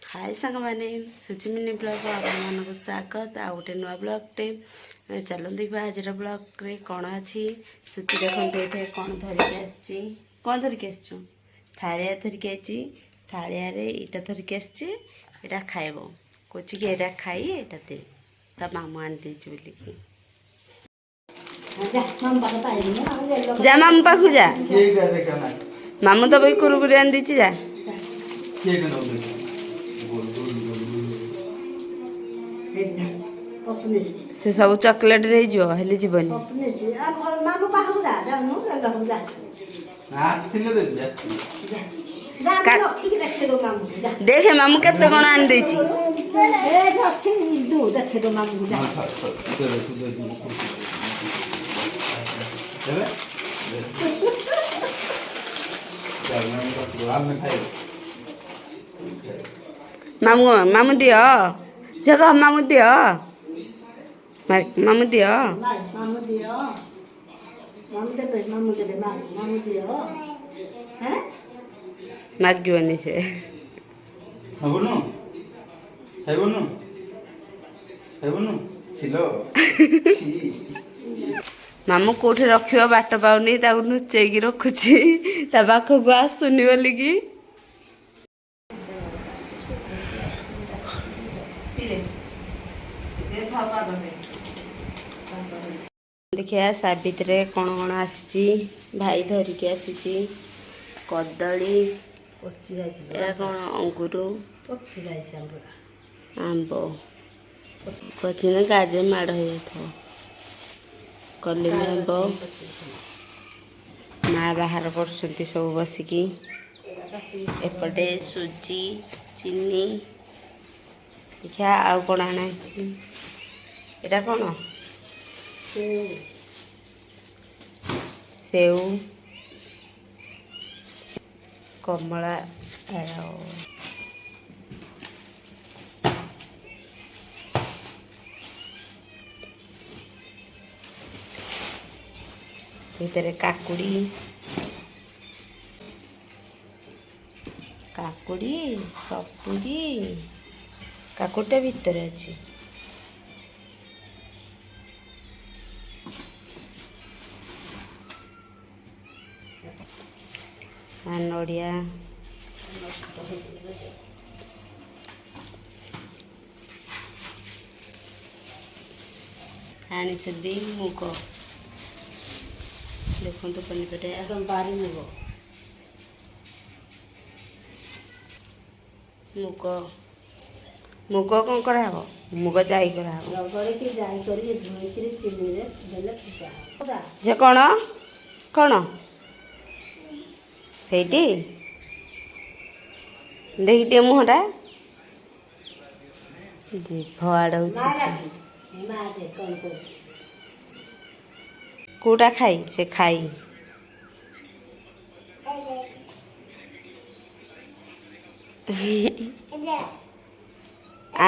हाय सांग मैंने सुचिमिनी ब्लॉग आपको स्वागत आ गोटे नुआ ब्लॉगटे चलो देखा आज ब्लॉग रे कौन अच्छी सुचि देखते कौन धरिकी कौन धरिकी आसचु थालिया धरिकी आई थालिया इटा धरिकी आसटा खाइब कोची कि एटा खाई एटा दे ता मामू आनी देची बोलिकी जा मामू पाखु जा मामू तो भाई कुरकुरी आनी देची जा से सब चॉकलेट रे जो हेले जीवनी देखे मामू केते कोन आन देची मामू मामू दियो जगह मामू दियो मामू दियो मामू दियो मामू देबे मामू दियो हैं मागिवनी से हबनु हेबनु हेबनु छिलो मामू कोठे रखियो बाट पाउनी ताकू नुचेकी रखुची ता पाखकू आसुनी बोलिकी देखिए साबित्रे कौन कौन आसी भाई धरिकी आसी कदली कौन अंगूर आंब कथी गाजे माड़ हो जाता कलिमी आंब माँ बाहर कर सब बसिकी एपटे सुजी चीनी देखिया आउ कौन आना एटा कौन सेव कमला भितर काकुड़ी काकुड़ी सपुरी काकुड़टा भितर अच्छी नड़िया खाणी सुधी मुग देखो तो पनीपरिया बारी मुग मुग मुग कौन कराब मुग जाई कराब जे कौन कौन ହେଇଟି देखी मुहटा जीभ आड़ कोटा खाई से खाई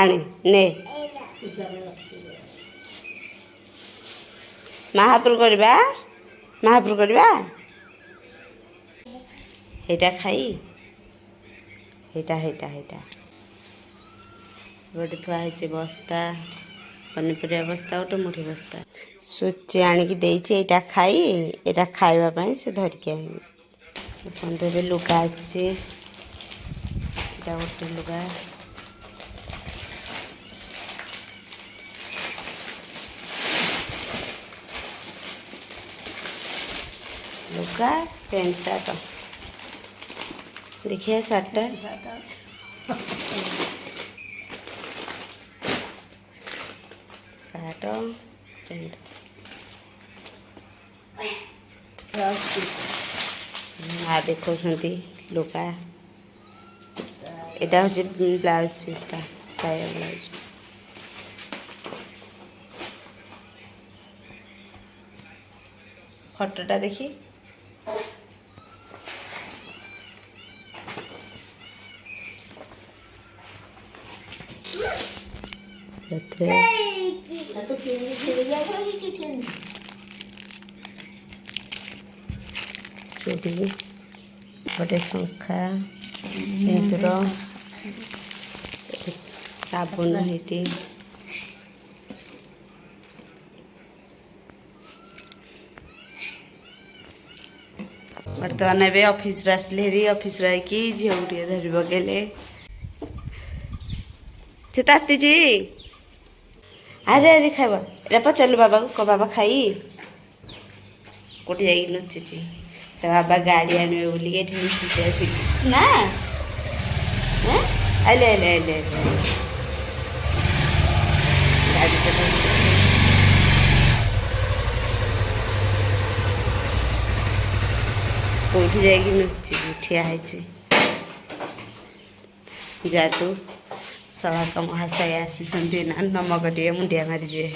आने ने महापुर करवा महापुर करवा हेटा खाई हेटा हेटा हेटा गोटे थुआई बस्ता पनीपरिया बस्ता गोटे मुठी बस्ता सुची आणिकी देइछि एटा खाई एटा खाइबा पई से धरिकी आनी पंदे लुगा आछि एटा गोटे लुगा लुगा पैंट शर्ट देखिए शर्ट शर्ट पैंट आ देखो लुगा एटा हूँ ब्लाउज पीसटा साया ब्लाउज फटोटा देखी चूड़ी, गोटे शंखा, सिंदूर, ସାବୁନ ହେଇଟି ବର୍ତ୍ତମାନ ଏବେ ଅଫିସରୁ ଆସିଲେ ହେରି ଅଫିସରୁ ଆଇକି ଝିଅକୁ ଟିକେ ଧରି ପକେଇଲେ ସେ ତାତିଛି ଆରେ ଆରେ ଖାଇବ ଏଇଟା ପଚାରିଲୁ ବାବାକୁ କ ବାବା ଖାଇ କୋଉଠି ଯାଇକି ନୁଚିଛି ତା ବାବା ଗାଡ଼ି ଆଣିବେ ବୋଲିକି ଏଠି ନୁଚିଛି ଆସିକି ନା ଆଇଲେ ଆଇଲେ ଆଇଲେ ଆଇଲେ ଗାଡ଼ିଟା କୋଉଠି ଯାଇକି ନୁଚିଛି ଠିଆ ହେଇଛି ଯାତୁ ସଭାକ ମହାଶୟ ଆସିଛନ୍ତି ନା ନମକ ଟିକେ ମୁଣ୍ଡିଆ ମାରିଯିବେ